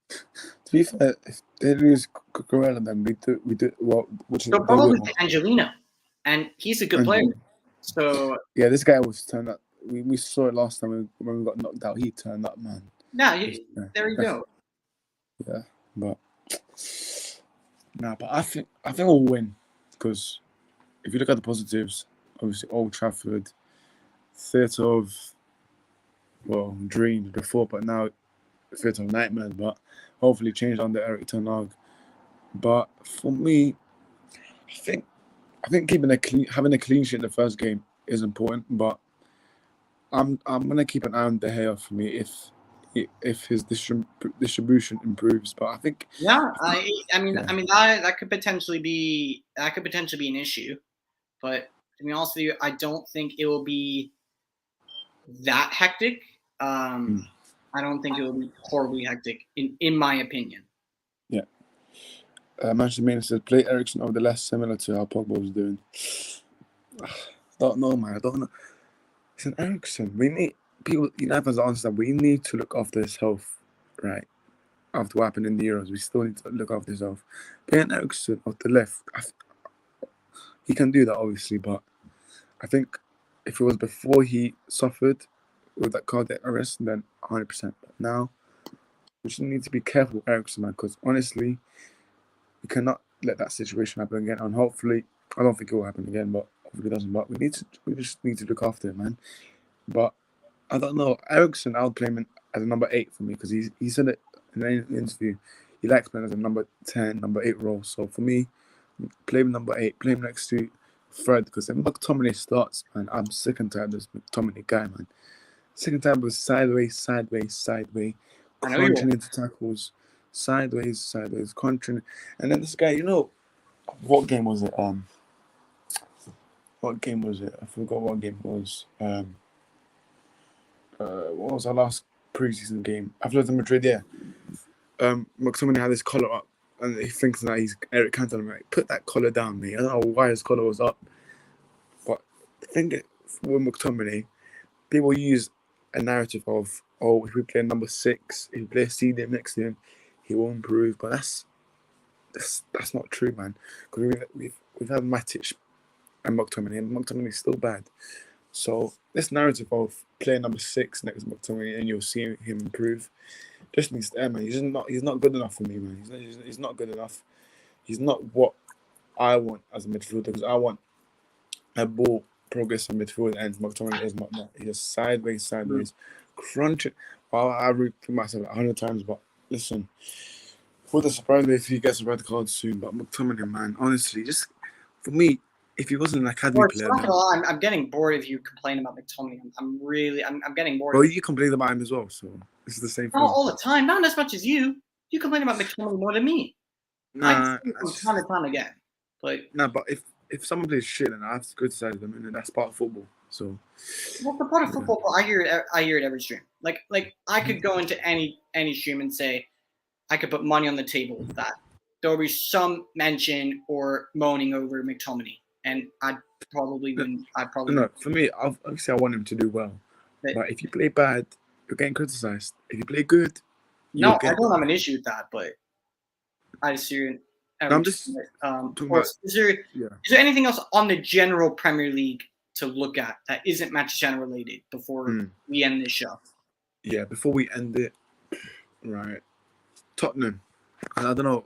To be fair, if they lose Cucurella, then we do well. Which is They'll probably pick Angelino, and he's a good player. So yeah, this guy was turned up. We saw it last time when we got knocked out. He turned up, man. Yeah, there you go. Yeah, but I think we'll win because if you look at the positives, obviously Old Trafford, theatre of dreams before, but now theatre of nightmares. But hopefully change under Eric Ten Hag. But for me, I think having a clean sheet in the first game is important. But I'm gonna keep an eye on De Gea for me if his distribution improves. But I think I mean that could potentially be an issue. But to be honest with you, I don't think it will be that hectic. I don't think it will be horribly hectic in my opinion. Yeah. Manchester United says play Ericsson over the left, similar to how Pogba was doing. I don't know, man. I don't know. It's an Ericsson. We need people. United fans understand. We need to look after his health, right? After what happened in the Euros, we still need to look after his health. Playing Ericsson off the left, he can do that obviously, but I think if it was before he suffered with that cardiac arrest, then 100%. But now we just need to be careful with Ericsson, man, because honestly, we cannot let that situation happen again. And hopefully, I don't think it will happen again, but hopefully it doesn't. But we just need to look after him, man. But I don't know. Ericsson, I would play him as a number 8 for me because he said it in an interview. He likes playing as a number 10, number 8 role. So for me, play him number 8, play him next to Fred because if McTominay starts, man, I'm sick and tired of this McTominay guy, man. Sick and tired of sideways, crunching into tackles, sideways, crunching. And then this guy, what game was it? What game was it? I forgot what game it was. What was our last preseason game? Atletico Madrid, yeah. McTominay had his collar up, and he thinks that he's Eric Cantona. Like, put that collar down, mate. I don't know why his collar was up, but the thing is, with McTominay, people use a narrative of, if we play number 6, if we play a CDM next to him, he will improve. But that's not true, man. Because we've had Matic and McTominay is still bad. So this narrative of playing number 6 next to McTominay and you'll see him improve just needs to end, man. He's not good enough for me, man. He's not good enough. He's not what I want as a midfielder because I want a ball progress in midfield and McTominay is not that. He's sideways, crunching. Well, I repeat myself 100 times, but listen, for the surprise if he gets a red card soon, but McTominay, man, honestly, just for me, if he wasn't an academy player, I'm getting bored of you complaining about McTominay. I'm getting bored. Well, you complain about him as well, so this is the same thing. Not all the time, not as much as you. You complain about McTominay more than me. I see from time to time again, but but if someone plays shit, then I have to criticize them, and that's part of football. So, what's the part of football? I hear it every stream. Like I could go into any stream and say, I could put money on the table that there will be some mention or moaning over McTominay, and I'd probably win. For me, obviously I want him to do well, but if you play bad, you're getting criticized. If you play good, I don't have an issue with that, but I just hear it. I'm just is there anything else on the general Premier League to look at that isn't Manchester related before we end this show? Yeah, before we end it, right. Tottenham. I don't know.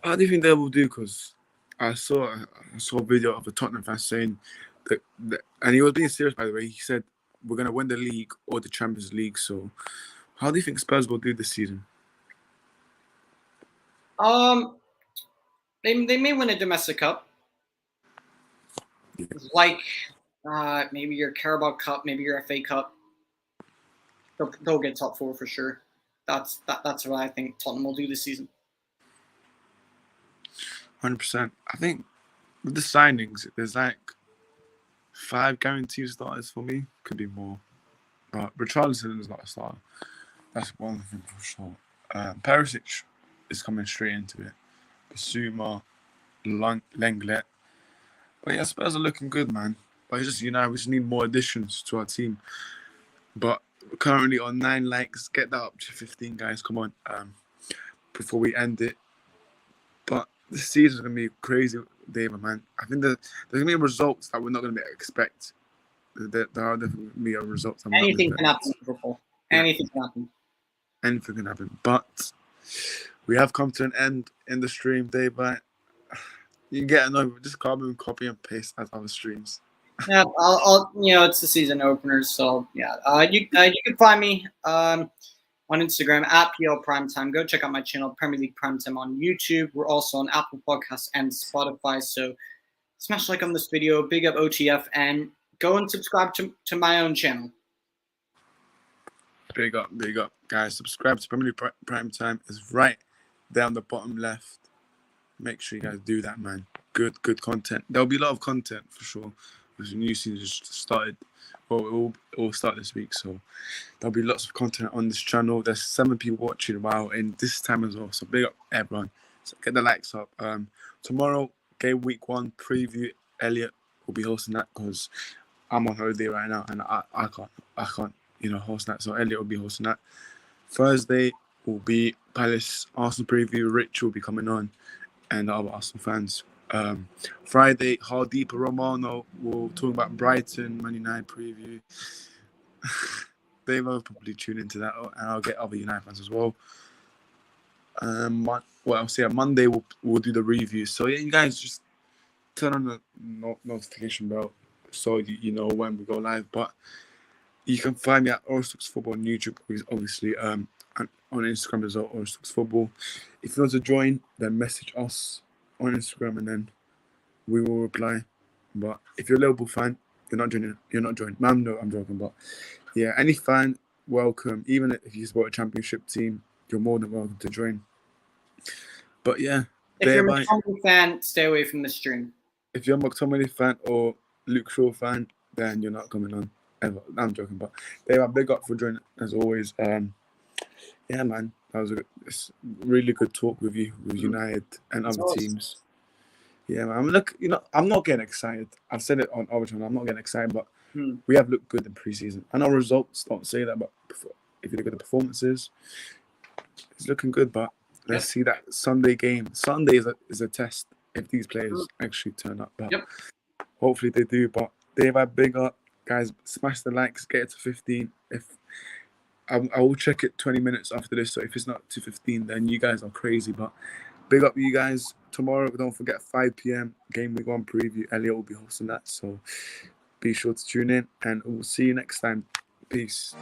How do you think they will do? Because I saw a video of a Tottenham fan saying that, and he was being serious, by the way. He said we're gonna win the league or the Champions League. So, how do you think Spurs will do this season? They may win a domestic cup, like maybe your Carabao Cup, maybe your FA Cup. They'll get top four for sure. That's what I think Tottenham will do this season. 100%. I think with the signings, there's like 5 guaranteed starters for me. Could be more, but Richarlison is not a starter. That's one thing for sure. Perisic is coming straight into it. Basuma, Lenglet. But yeah, Spurs are looking good, man. But it's just, we just need more additions to our team. But we're currently on 9 likes. Get that up to 15, guys. Come on. Before we end it. But this season is going to be crazy, David, man. I think there's going to be results that we're not going to expect. There are definitely going to be results. Anything can happen in football. Anything can happen. Anything can happen. But we have come to an end in the stream, Daveye. You can get another, just copy and paste as other streams. Yeah, I'll it's the season openers, so yeah. You can find me on Instagram at PL Primetime. Go check out my channel, Premier League Primetime, on YouTube. We're also on Apple Podcasts and Spotify. So smash like on this video, big up OTF, and go and subscribe to my own channel. Big up, guys. Subscribe to Premier League Primetime. It's right down the bottom left. Make sure you guys do that, man. Good content. There'll be a lot of content for sure. Because the new season just started. Well, it will start this week, so there'll be lots of content on this channel. There's 7 people watching wow, and this time as well. So big up everyone. So get the likes up. Tomorrow, game week 1 preview. Elliot will be hosting that because I'm on holiday right now, and I can't host that. So Elliot will be hosting that. Thursday will be Palace Arsenal preview. Rich will be coming on, and the other Arsenal fans. Friday, Hardeep Romano will talk about Brighton Man United preview. They will probably tune into that, and I'll get other United fans as well. What else? Yeah, Monday we'll do the review. So yeah, you guys just turn on the notification bell so you know when we go live. But you can find me at Orest Football on YouTube, obviously. And on Instagram as well, Orest Football. If you want to join, then message us on Instagram, and then we will reply. But if you're a Liverpool fan, you're not joining. Man, no, I'm joking. But yeah, any fan, welcome. Even if you support a championship team, you're more than welcome to join. But yeah, if you're a McTominay fan, stay away from the stream. If you're a McTominay fan or Luke Shaw fan, then you're not coming on ever. I'm joking, but they are big up for joining as always. Yeah, man, that was a really good talk with you, with United and other teams. Yeah, man. I'm not getting excited. I've said it on Overtime. I'm not getting excited, but we have looked good in preseason. I know results don't say that, but if you look at the performances, it's looking good. But let's see that Sunday game. Sunday is a test if these players actually turn up. But hopefully they do. But they've had big up, guys. Smash the likes, get it to 15. I will check it 20 minutes after this. So if it's not to 15, then you guys are crazy. But big up you guys. Tomorrow, don't forget 5 p.m. Game Week 1 preview. Elliot will be hosting that. So be sure to tune in, and we'll see you next time. Peace.